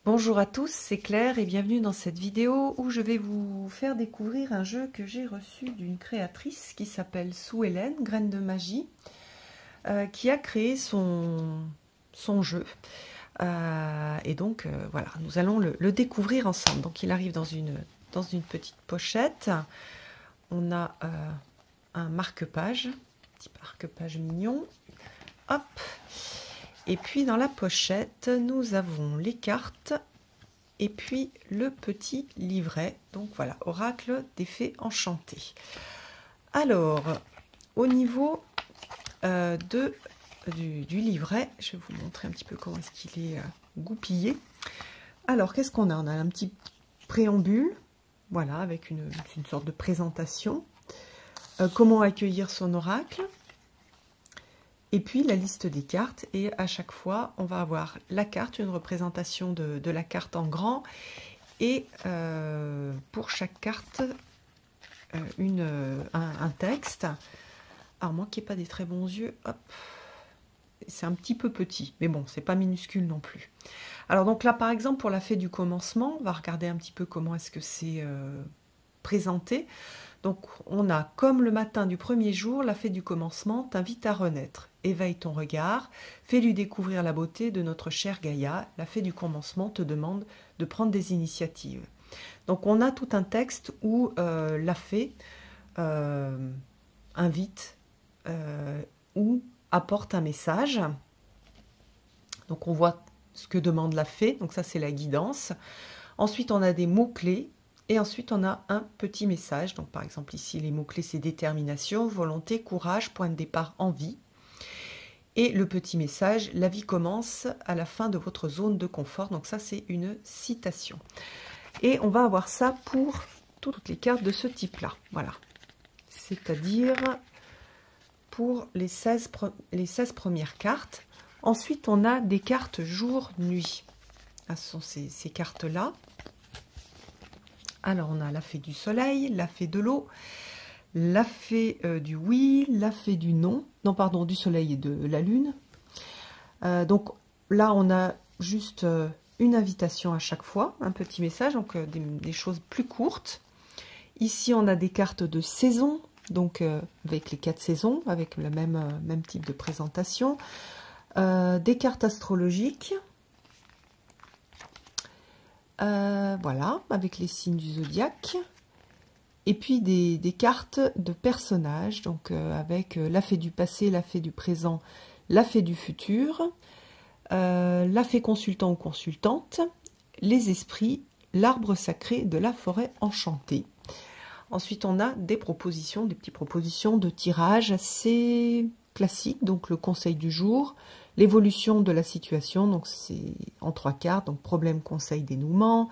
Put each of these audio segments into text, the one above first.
Bonjour à tous, c'est Claire et bienvenue dans cette vidéo où je vais vous faire découvrir un jeu que j'ai reçu d'une créatrice qui s'appelle Sue Ellen, Graines de Magie, qui a créé son jeu. Et donc voilà, nous allons le découvrir ensemble. Donc il arrive dans une petite pochette. On a un marque-page, petit marque-page mignon. Hop. Et puis dans la pochette, nous avons les cartes et puis le petit livret. Donc voilà, Oracle des Fées Enchantées. Alors, au niveau du livret, je vais vous montrer un petit peu comment est-ce qu'il est goupillé. Alors, qu'est-ce qu'on a? On a un petit préambule, voilà, avec une sorte de présentation. Comment accueillir son oracle. Et puis la liste des cartes, et à chaque fois on va avoir la carte, une représentation de la carte en grand, et pour chaque carte un texte. Alors moi qui n'ai pas des très bons yeux, hop, c'est un petit peu petit, mais bon, c'est pas minuscule non plus. Alors donc là par exemple pour la fée du commencement, on va regarder un petit peu comment est-ce que c'est présenté. Donc on a, comme le matin du premier jour, la fée du commencement t'invite à renaître. Éveille ton regard, fais-lui découvrir la beauté de notre chère Gaïa. La fée du commencement te demande de prendre des initiatives. Donc on a tout un texte où la fée invite ou apporte un message. Donc on voit ce que demande la fée, donc ça c'est la guidance. Ensuite on a des mots-clés. Et ensuite, on a un petit message. Donc, par exemple, ici, les mots-clés, c'est détermination, volonté, courage, point de départ, envie. Et le petit message, la vie commence à la fin de votre zone de confort. Donc, ça, c'est une citation. Et on va avoir ça pour toutes les cartes de ce type-là. Voilà. C'est-à-dire pour les 16 premières cartes. Ensuite, on a des cartes jour-nuit. Ce sont ces cartes-là. Alors, on a la fée du soleil, la fée de l'eau, la fée du oui, la fée du non. Non, pardon, du soleil et de la lune. Donc là, on a juste une invitation à chaque fois, un petit message, donc des choses plus courtes. Ici, on a des cartes de saison, donc avec les 4 saisons, avec le même type de présentation. Des cartes astrologiques. Voilà, avec les signes du zodiaque. Et puis des cartes de personnages, donc avec la fée du passé, la fée du présent, la fée du futur, la fée consultant ou consultante, les esprits, l'arbre sacré de la forêt enchantée. Ensuite, on a des propositions, des petites propositions de tirage assez classiques, donc le conseil du jour, l'évolution de la situation, donc c'est en 3 cartes, donc problème, conseil, dénouement,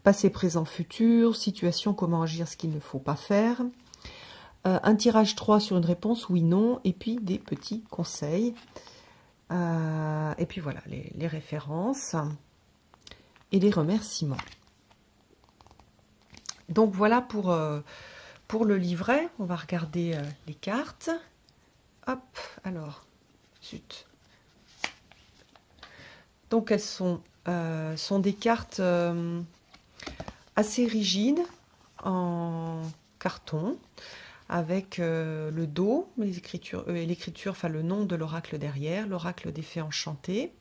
passé, présent, futur, situation, comment agir, ce qu'il ne faut pas faire, un tirage 3 sur une réponse, oui, non, et puis des petits conseils, et puis voilà, les références et les remerciements. Donc voilà pour le livret. On va regarder les cartes. Hop, alors, zut. Donc elles sont des cartes assez rigides en carton, avec le dos, l'écriture, enfin le nom de l'oracle derrière, l'oracle des fées enchantées,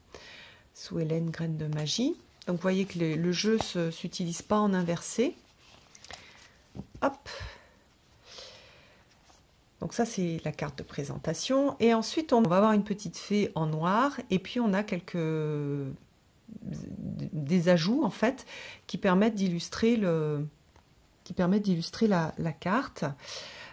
Sue Ellen, Graines de Magie. Donc vous voyez que le jeu ne s'utilise pas en inversé. Hop. Donc ça, c'est la carte de présentation. Et ensuite, on va avoir une petite fée en noir. Et puis, on a des ajouts, en fait, qui permettent d'illustrer la carte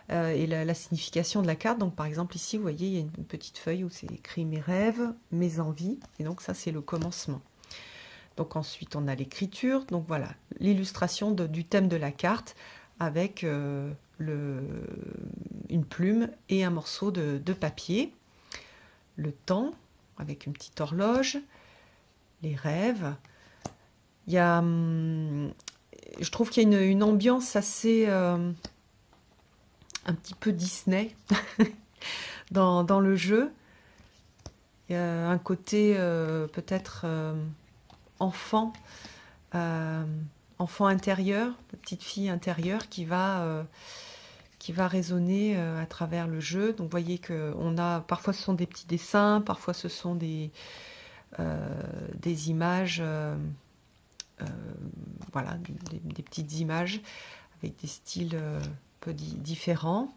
et la signification de la carte. Donc, par exemple, ici, vous voyez, il y a une petite feuille où c'est écrit « Mes rêves, mes envies ». Et donc, ça, c'est le commencement. Donc, ensuite, on a l'écriture. Donc, voilà, l'illustration du thème de la carte avec une plume et un morceau de papier, le temps avec une petite horloge, les rêves. Il y a, je trouve qu'il y a une ambiance assez un petit peu Disney dans le jeu. Il y a un côté peut-être enfant enfant intérieur, petite fille intérieure qui va résonner à travers le jeu. Donc vous voyez que parfois ce sont des petits dessins, parfois ce sont des images, voilà, des petites images avec des styles un peu différents.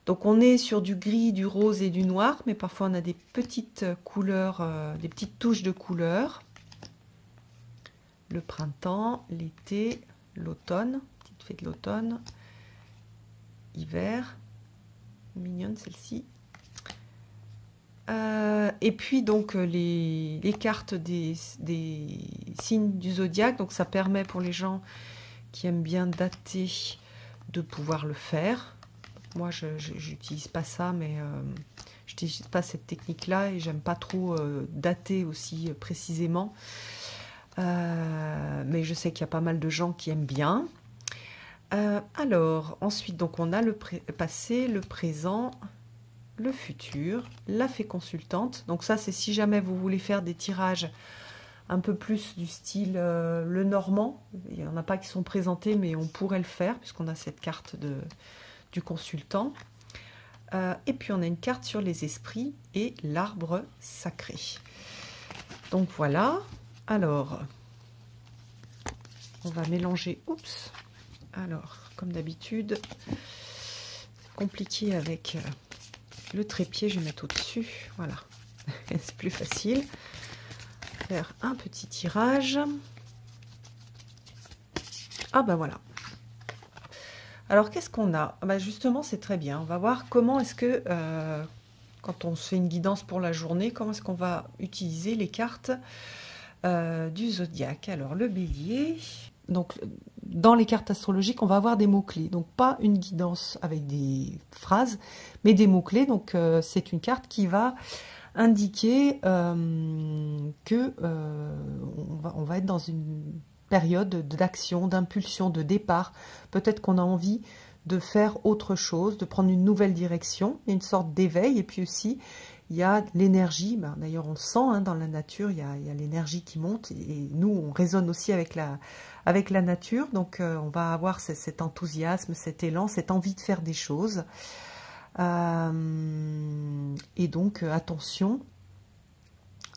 Donc on est sur du gris, du rose et du noir, mais parfois on a des petites couleurs, des petites touches de couleurs. Le printemps, l'été, l'automne, petite fée de l'automne, hiver, mignonne celle-ci. Et puis donc les cartes des signes du zodiaque, donc ça permet pour les gens qui aiment bien dater de pouvoir le faire. Moi je n'utilise pas ça, mais je n'utilise pas cette technique-là et j'aime pas trop dater aussi précisément. Mais je sais qu'il y a pas mal de gens qui aiment bien. Alors ensuite donc on a le passé, le présent, le futur, la fée consultante. Donc ça c'est si jamais vous voulez faire des tirages un peu plus du style le normand. Il n'y en a pas qui sont présentés, mais on pourrait le faire puisqu'on a cette carte du consultant. Et puis on a une carte sur les esprits et l'arbre sacré. Donc voilà. Alors on va mélanger. Oups. Alors comme d'habitude, c'est compliqué avec le trépied. Je vais mettre au-dessus. Voilà. C'est plus facile. Faire un petit tirage. Ah ben voilà. Alors qu'est-ce qu'on a? Ben justement c'est très bien. On va voir comment est-ce que quand on se fait une guidance pour la journée, comment est-ce qu'on va utiliser les cartes du zodiaque. Alors le bélier. Donc dans les cartes astrologiques on va avoir des mots-clés. Donc pas une guidance avec des phrases, mais des mots-clés. Donc c'est une carte qui va indiquer que on va être dans une période d'action, d'impulsion, de départ. Peut-être qu'on a envie de faire autre chose, de prendre une nouvelle direction, une sorte d'éveil. Et puis aussi, il y a l'énergie. Ben, d'ailleurs, on le sent hein, dans la nature, il y a l'énergie qui monte. Et nous, on résonne aussi avec la nature. Donc, on va avoir cet enthousiasme, cet élan, cette envie de faire des choses. Et donc, attention,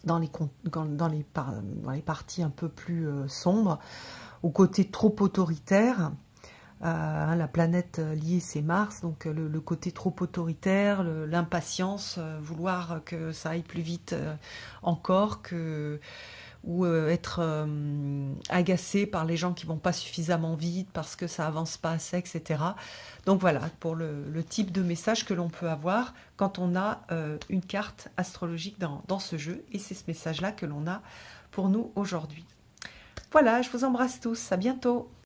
dans les parties un peu plus sombres, au côté trop autoritaire. La planète liée, c'est Mars, donc le côté trop autoritaire, l'impatience, vouloir que ça aille plus vite encore, ou être agacé par les gens qui vont pas suffisamment vite parce que ça avance pas assez, etc. Donc voilà, pour le type de message que l'on peut avoir quand on a une carte astrologique dans ce jeu, et c'est ce message-là que l'on a pour nous aujourd'hui. Voilà, je vous embrasse tous, à bientôt.